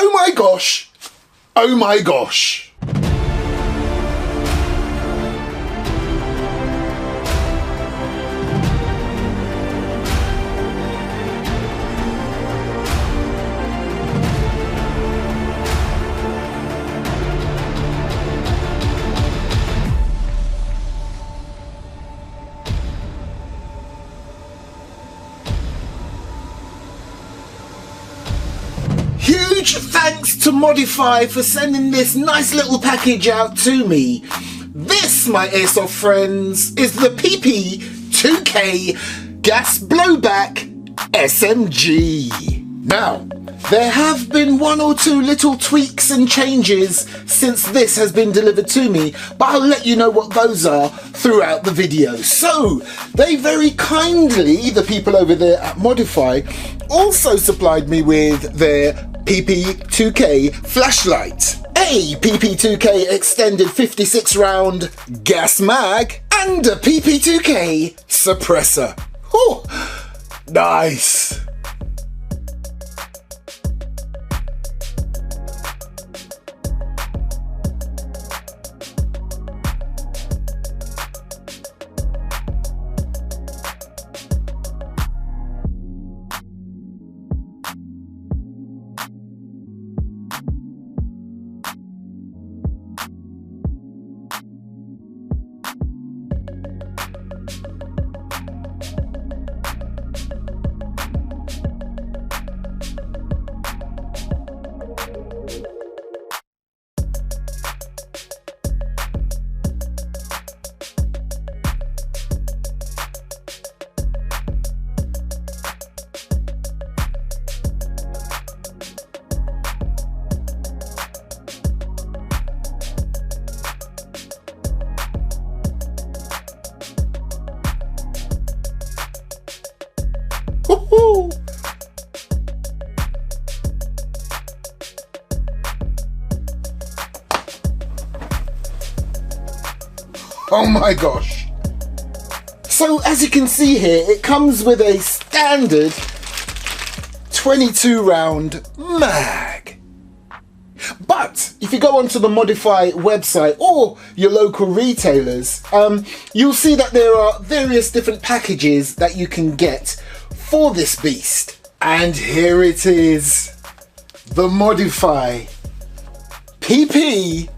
Oh my gosh. Oh my gosh. Huge thanks to Modify for sending this nice little package out to me. This, my airsoft friends, is the PP-2K gas blowback SMG. Now, there have been one or two little tweaks and changes since this has been delivered to me, but I'll let you know what those are throughout the video. So, they very kindly, the people over there at Modify, also supplied me with their PP-2K flashlight, a PP-2K extended 56 round gas mag, and a PP-2K suppressor. Oh, nice. Woohoo! Oh my gosh. So as you can see here, it comes with a standard 22 round mag. But if you go onto the Modify website or your local retailers, you'll see that there are various different packages that you can get for this beast. And here it is, the Modify PP-2K.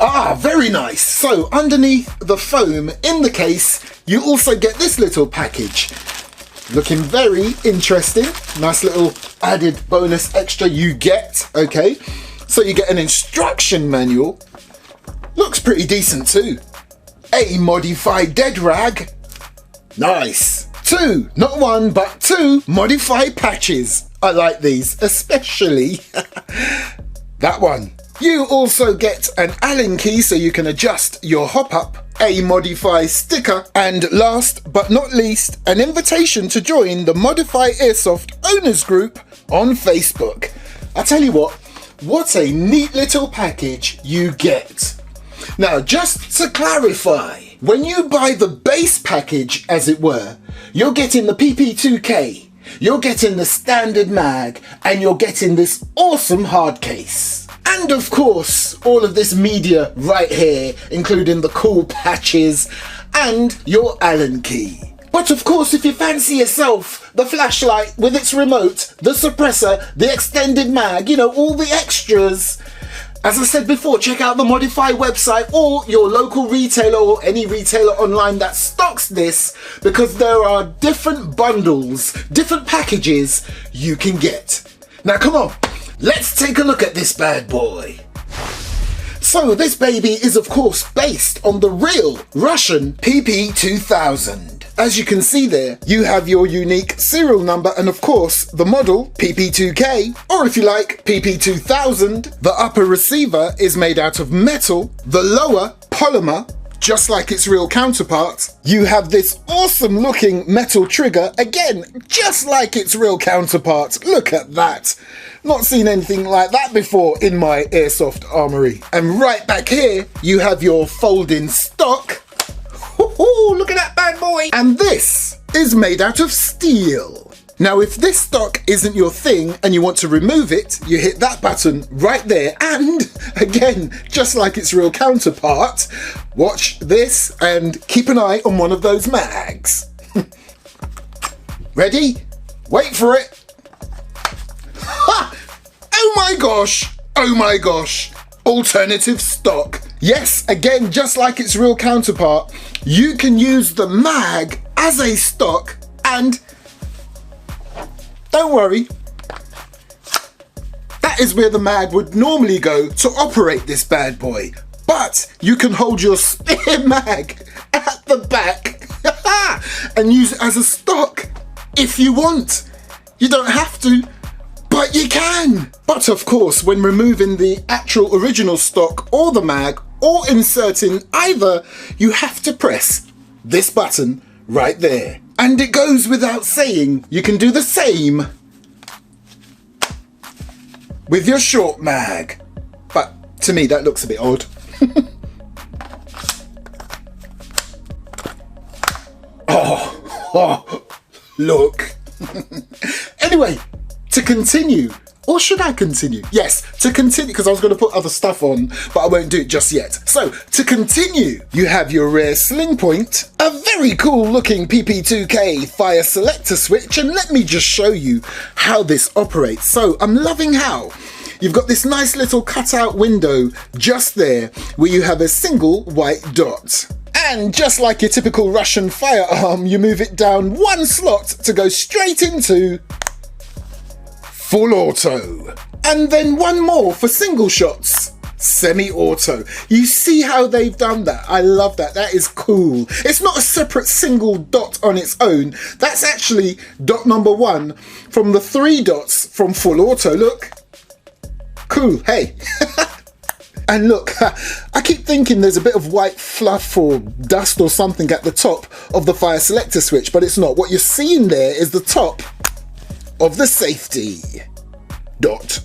Ah, very nice. So underneath the foam in the case, you also get this little package. Looking very interesting. Nice little added bonus extra you get, okay? So you get an instruction manual. Looks pretty decent too. A Modify dead rag. Nice. Two, not one, but two Modify patches. I like these, especially that one. You also get an Allen key so you can adjust your hop up, a Modify sticker, and last but not least, an invitation to join the Modify Airsoft owners group on Facebook. I tell you what a neat little package you get. Now, just to clarify, when you buy the base package, as it were, you're getting the PP-2K, you're getting the standard mag, and you're getting this awesome hard case. And of course, all of this media right here, including the cool patches and your Allen key. But of course, if you fancy yourself the flashlight with its remote, the suppressor, the extended mag, you know, all the extras, as I said before, check out the Modify website or your local retailer or any retailer online that stocks this, because there are different bundles, different packages you can get. Now come on, let's take a look at this bad boy. So this baby is of course based on the real Russian PP-2000. As you can see there, you have your unique serial number and of course the model PP-2K, or if you like PP-2000. The upper receiver is made out of metal, the lower polymer, just like its real counterpart. You have this awesome looking metal trigger, again, just like its real counterpart. Look at that. Not seen anything like that before in my airsoft armory. And right back here, you have your folding stock. Look at that bad boy. And this is made out of steel. Now, if this stock isn't your thing and you want to remove it, you hit that button right there. And again, just like its real counterpart, watch this and keep an eye on one of those mags. Ready? Wait for it. Ha! Oh my gosh! Oh my gosh! Alternative stock. Yes, again, just like its real counterpart, you can use the mag as a stock, and don't worry, that is where the mag would normally go to operate this bad boy. But you can hold your spare mag at the back and use it as a stock if you want. You don't have to, but you can. But of course, when removing the actual original stock or the mag or inserting either, you have to press this button right there. And it goes without saying, you can do the same with your short mag. But to me, that looks a bit odd. Oh, look. Anyway, to continue, or should I continue? Yes, to continue, because I was going to put other stuff on, but I won't do it just yet. So, to continue, you have your rear sling point, a very cool looking PP-2K fire selector switch, and let me just show you how this operates. So, I'm loving how you've got this nice little cutout window just there where you have a single white dot. And just like your typical Russian firearm, you move it down one slot to go straight into full auto. And then one more for single shots, semi-auto. You see how they've done that? I love that. That is cool. It's not a separate single dot on its own. That's actually dot number one from the 3 dots from full auto. Look. Cool. Hey. And look, I keep thinking there's a bit of white fluff or dust or something at the top of the fire selector switch, but it's not. What you're seeing there is the top of the safety dot.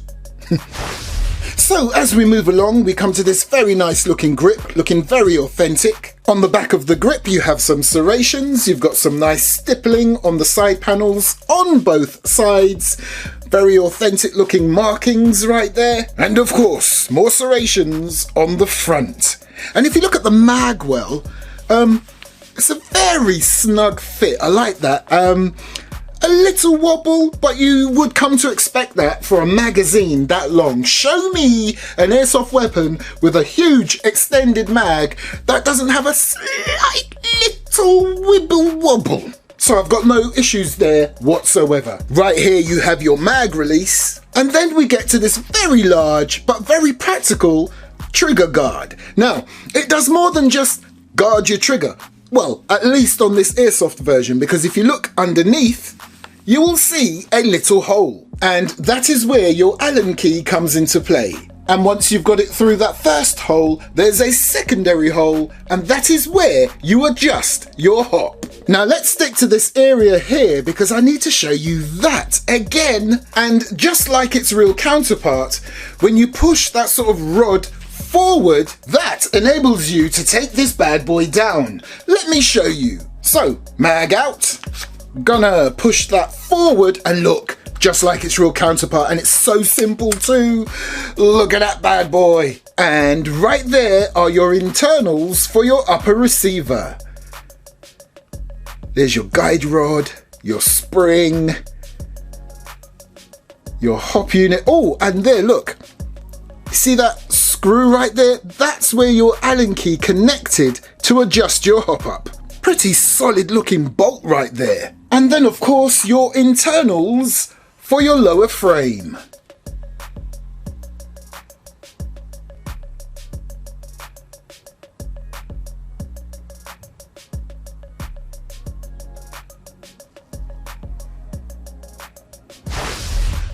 So as we move along, we come to this very nice looking grip, looking very authentic. On the back of the grip, you have some serrations. You've got some nice stippling on the side panels on both sides. Very authentic looking markings right there. And of course, more serrations on the front. And if you look at the mag well, it's a very snug fit. I like that. A little wobble, but you would come to expect that for a magazine that long. Show me an airsoft weapon with a huge extended mag that doesn't have a slight little wibble wobble. So I've got no issues there whatsoever. Right here you have your mag release, and then we get to this very large but very practical trigger guard. Now, it does more than just guard your trigger. Well, at least on this airsoft version, because if you look underneath, you will see a little hole. And that is where your Allen key comes into play. And once you've got it through that first hole, there's a secondary hole, and that is where you adjust your hop. Now let's stick to this area here because I need to show you that again. And just like its real counterpart, when you push that sort of rod forward, that enables you to take this bad boy down. Let me show you. So, mag out, gonna push that forward, and look, just like its real counterpart, and it's so simple too. Look at that bad boy. And right there are your internals for your upper receiver. There's your guide rod, your spring, your hop unit. Oh, and there, look. See that screw right there? That's where your Allen key connected to adjust your hop up. Pretty solid looking bolt right there. And then of course your internals for your lower frame.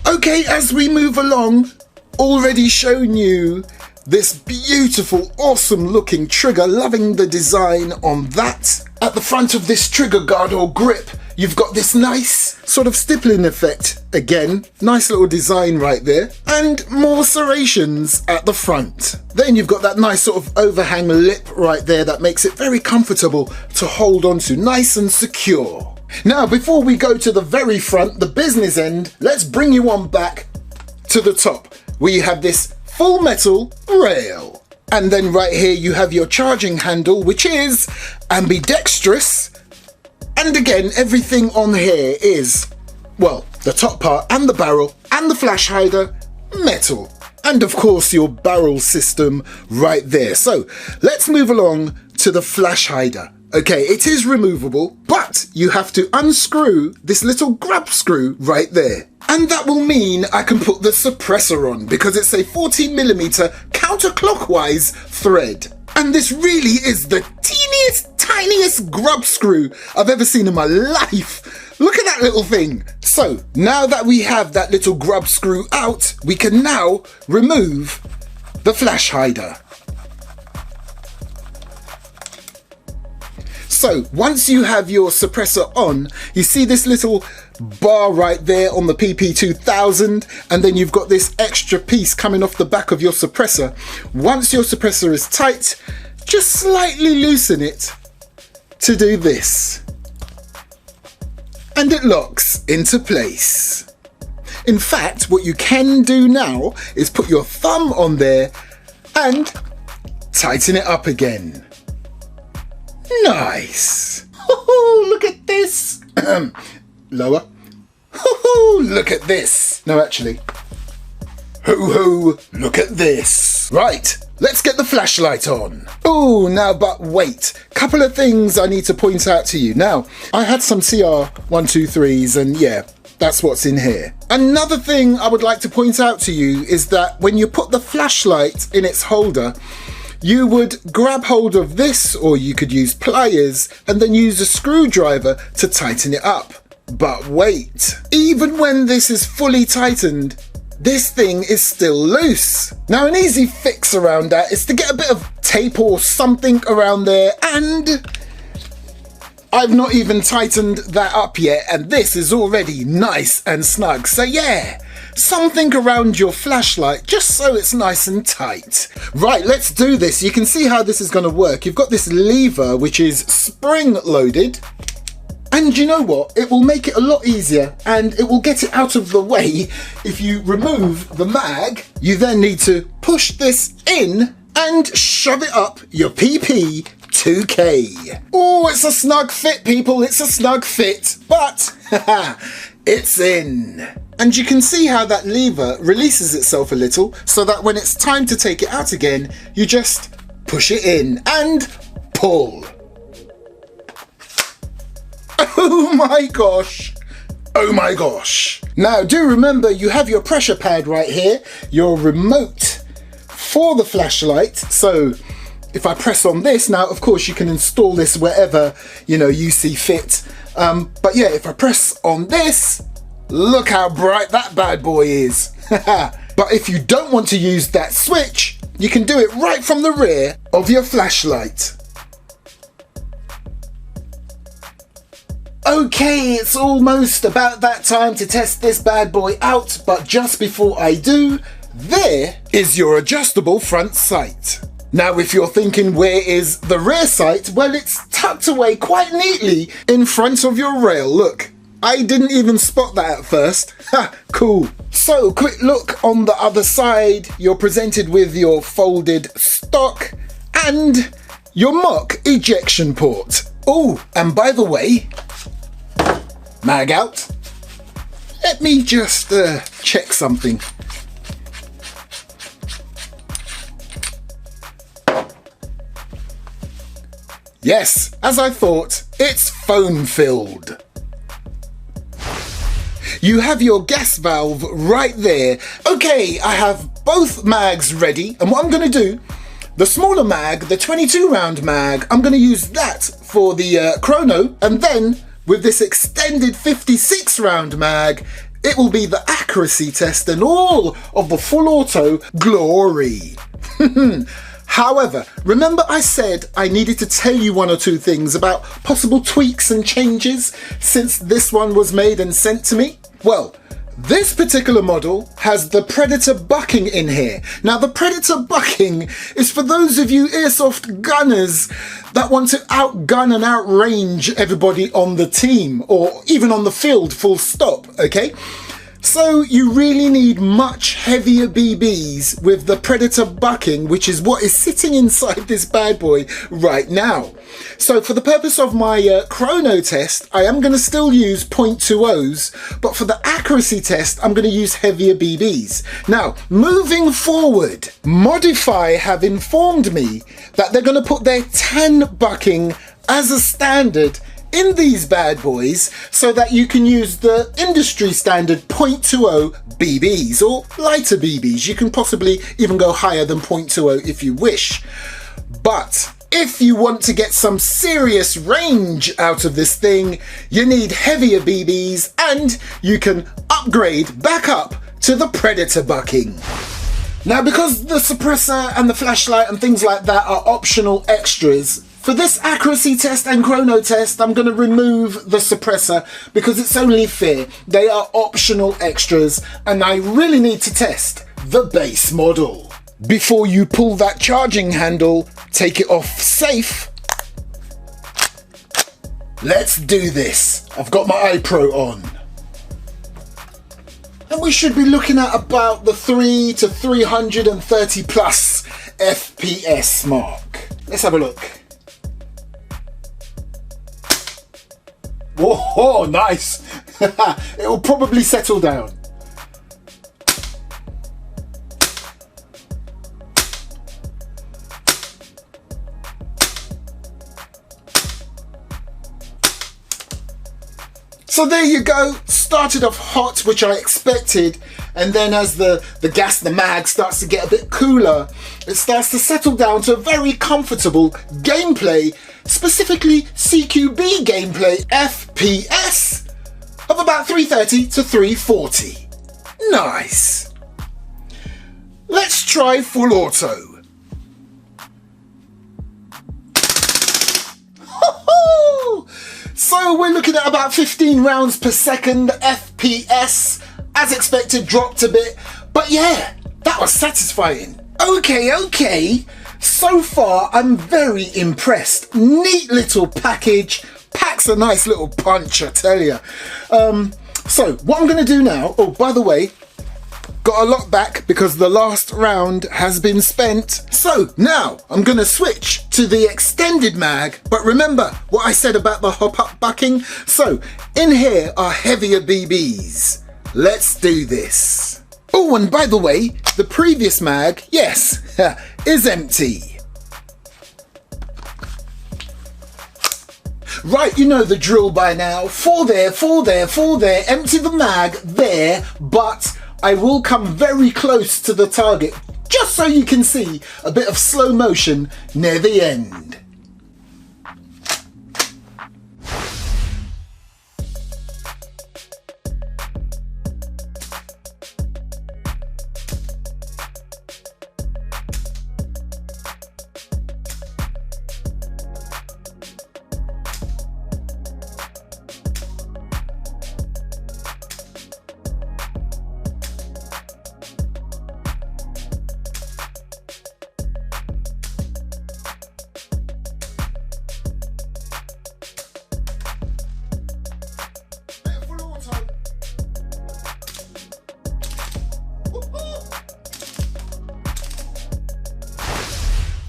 Okay, as we move along, already shown you this beautiful, awesome looking trigger, loving the design on that. At the front of this trigger guard or grip, you've got this nice sort of stippling effect. Again, nice little design right there. And more serrations at the front. Then you've got that nice sort of overhang lip right there that makes it very comfortable to hold on to, nice and secure. Now, before we go to the very front, the business end, let's bring you on back to the top, where you have this full metal rail. And then right here you have your charging handle, which is ambidextrous. And again, everything on here is, well, the top part and the barrel and the flash hider, metal. And of course your barrel system right there. So let's move along to the flash hider. Okay, it is removable, but you have to unscrew this little grab screw right there. And that will mean I can put the suppressor on because it's a 14mm counterclockwise thread. And this really is the teeniest, tiniest grub screw I've ever seen in my life. Look at that little thing. So now that we have that little grub screw out, we can now remove the flash hider. So once you have your suppressor on, you see this little bar right there on the PP-2000, and then you've got this extra piece coming off the back of your suppressor. Once your suppressor is tight, just slightly loosen it to do this. And it locks into place. In fact, what you can do now is put your thumb on there and tighten it up again. Nice. Look at this. Lower. Look at this. No, actually. Look at this. Right, let's get the flashlight on. Oh, now, but wait. Couple of things I need to point out to you. Now, I had some CR123s and yeah, that's what's in here. Another thing I would like to point out to you is that when you put the flashlight in its holder, you would grab hold of this, or you could use pliers and then use a screwdriver to tighten it up. But wait, even when this is fully tightened, this thing is still loose. Now, an easy fix around that is to get a bit of tape or something around there, and I've not even tightened that up yet, and this is already nice and snug. So yeah, something around your flashlight just so it's nice and tight. Right, let's do this. You can see how this is going to work. You've got this lever which is spring loaded, and you know what, it will make it a lot easier and it will get it out of the way. If you remove the mag, you then need to push this in and shove it up your PP-2K. Oh, it's a snug fit, people, it's a snug fit, but it's in. And you can see how that lever releases itself a little, so that when it's time to take it out again, you just push it in and pull. Oh my gosh. Oh my gosh. Now do remember you have your pressure pad right here, your remote for the flashlight. So if I press on this, now of course you can install this wherever you see fit. But yeah, if I press on this, look how bright that bad boy is. But if you don't want to use that switch, you can do it right from the rear of your flashlight. Okay, it's almost about that time to test this bad boy out, but just before I do, there is your adjustable front sight. Now, if you're thinking where is the rear sight, well, it's tucked away quite neatly in front of your rail. Look, I didn't even spot that at first. Ha, cool. So, quick look on the other side. You're presented with your folded stock and your mock ejection port. Oh, and by the way, mag out. Let me just check something. Yes, as I thought, it's foam filled. You have your gas valve right there. Okay, I have both mags ready, and what I'm going to do, the smaller mag, the 22 round mag, I'm going to use that for the chrono, and then with this extended 56 round mag, it will be the accuracy test and all of the full auto glory. However, remember I said I needed to tell you one or two things about possible tweaks and changes since this one was made and sent to me? Well, This particular model has the Predator bucking in here. Now the Predator bucking is for those of you airsoft gunners that want to outgun and outrange everybody on the team or even on the field, full stop, okay? So you really need much heavier BBs with the Predator bucking, which is what is sitting inside this bad boy right now. So for the purpose of my chrono test, I am going to still use .20s, but for the accuracy test, I'm going to use heavier BBs. Now, moving forward, Modify have informed me that they're going to put their 10 bucking as a standard in these bad boys so that you can use the industry standard .20 BBs or lighter BBs. You can possibly even go higher than .20 if you wish. But if you want to get some serious range out of this thing, you need heavier BBs and you can upgrade back up to the Predator bucking. Now, because the suppressor and the flashlight and things like that are optional extras, for this accuracy test and chrono test, I'm going to remove the suppressor because it's only fair. They are optional extras and I really need to test the base model. Before you pull that charging handle, take it off safe. Let's do this. I've got my iPro on. And we should be looking at about the 3 to 330 plus FPS mark. Let's have a look. Whoa, nice. It will probably settle down. So there you go, started off hot, which I expected, and then as the gas, the mag starts to get a bit cooler, it starts to settle down to a very comfortable gameplay, specifically CQB gameplay FPS of about 330 to 340. Nice. Let's try full auto. So we're looking at about 15 rounds per second FPS. As expected, dropped a bit, but yeah, that was satisfying. Okay. So far, I'm very impressed. Neat little package. Packs a nice little punch, I tell you. So what I'm going to do now, oh, by the way, got a lot back because the last round has been spent. So now I'm going to switch to the extended mag. But remember what I said about the hop-up bucking? So in here are heavier BBs. Let's do this. Oh, and by the way, the previous mag, yes, is empty. Right, you know the drill by now. Four there, empty the mag there, but I will come very close to the target just so you can see a bit of slow motion near the end.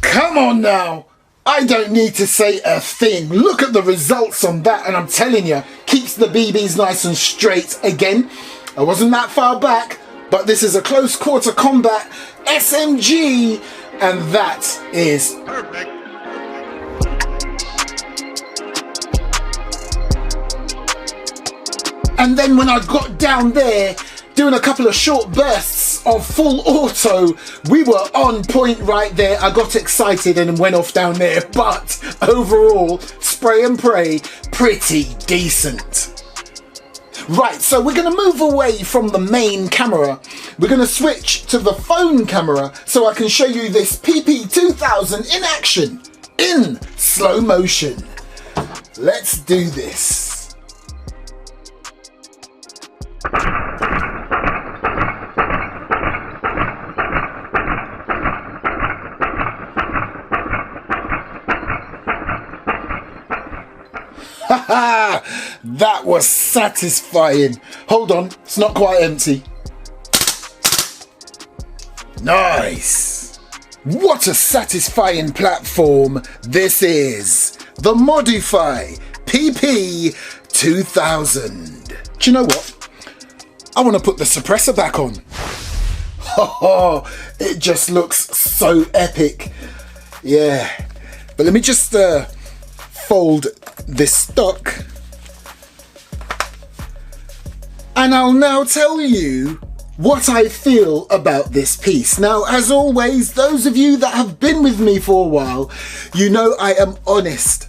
Come on now, I don't need to say a thing. Look at the results on that, and I'm telling you, keeps the BBs nice and straight. Again, I wasn't that far back, but this is a close quarter combat SMG, and that is perfect. And then when I got down there, doing a couple of short bursts of full auto, we were on point right there. I got excited and went off down there, but overall, spray and pray, pretty decent. Right, so we're going to move away from the main camera. We're going to switch to the phone camera so I can show you this PP-2000 in action, in slow motion. Let's do this. That was satisfying. Hold on, it's not quite empty. Nice. What a satisfying platform this is. The Modify PP-2000. Do you know what? I want to put the suppressor back on. Oh, it just looks so epic. Yeah. But let me just fold this stock. And I'll now tell you what I feel about this piece. Now, as always, those of you that have been with me for a while, you know I am honest.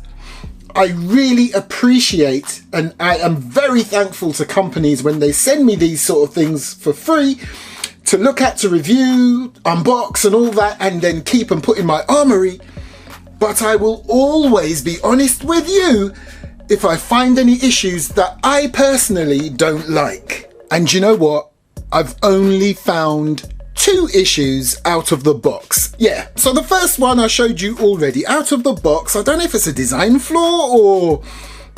I really appreciate and I am very thankful to companies when they send me these sort of things for free to look at, to review, unbox and all that, and then keep and put in my armory. But I will always be honest with you if I find any issues that I personally don't like. And you know what? I've only found 2 issues out of the box. Yeah, so the first one I showed you already out of the box. I don't know if it's a design flaw or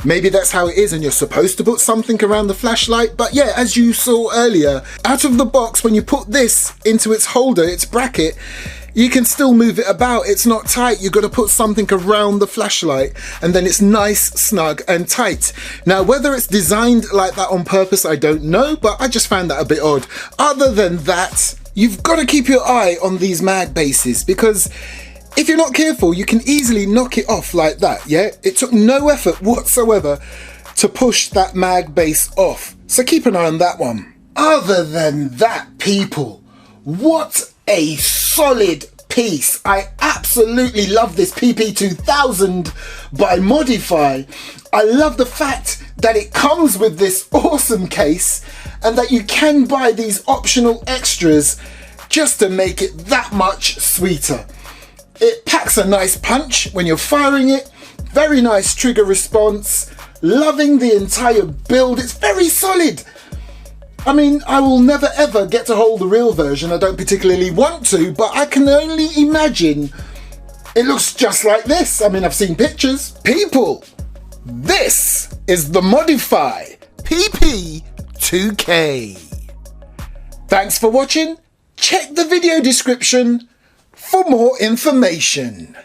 maybe that's how it is and you're supposed to put something around the flashlight. But yeah, as you saw earlier, out of the box, when you put this into its holder, its bracket, you can still move it about. It's not tight. You've got to put something around the flashlight and then it's nice, snug and tight. Now, whether it's designed like that on purpose, I don't know, but I just found that a bit odd. Other than that, you've got to keep your eye on these mag bases because if you're not careful, you can easily knock it off like that, yeah? It took no effort whatsoever to push that mag base off. So keep an eye on that one. Other than that, people, what a solid piece. I absolutely love this PP-2000 by Modify. I love the fact that it comes with this awesome case and that you can buy these optional extras just to make it that much sweeter. It packs a nice punch when you're firing it. Very nice trigger response. Loving the entire build. It's very solid. I mean, I will never ever get to hold the real version. I don't particularly want to, but I can only imagine it looks just like this. I mean, I've seen pictures. People, this is the Modify PP-2K. Thanks for watching. Check the video description for more information.